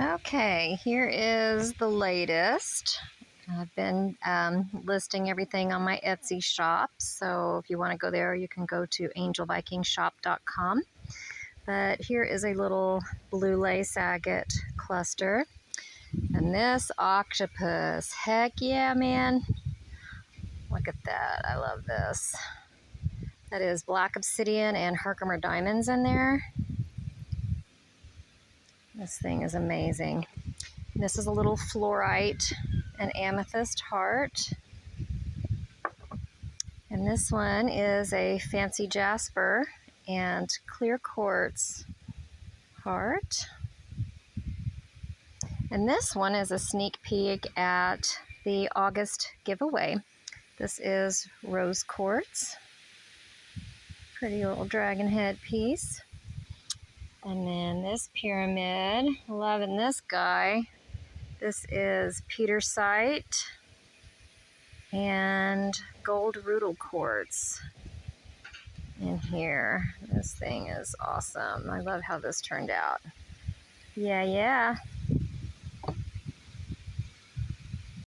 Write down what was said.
Okay, here is the latest. I've been listing everything on my Etsy shop, so if you want to go there, you can go to angelvikingshop.com. But here is a little blue lace agate cluster. And this octopus, heck yeah, man. Look at that, I love this. That is black obsidian and Herkimer diamonds in there. This thing is amazing. This is a little fluorite and amethyst heart. And this one is a fancy jasper and clear quartz heart. And this one is a sneak peek at the August giveaway. This is rose quartz. Pretty little dragon head piece. And then this pyramid, loving this guy. This is petersite and gold rutile quartz in here. This thing is awesome. I love how this turned out. Yeah.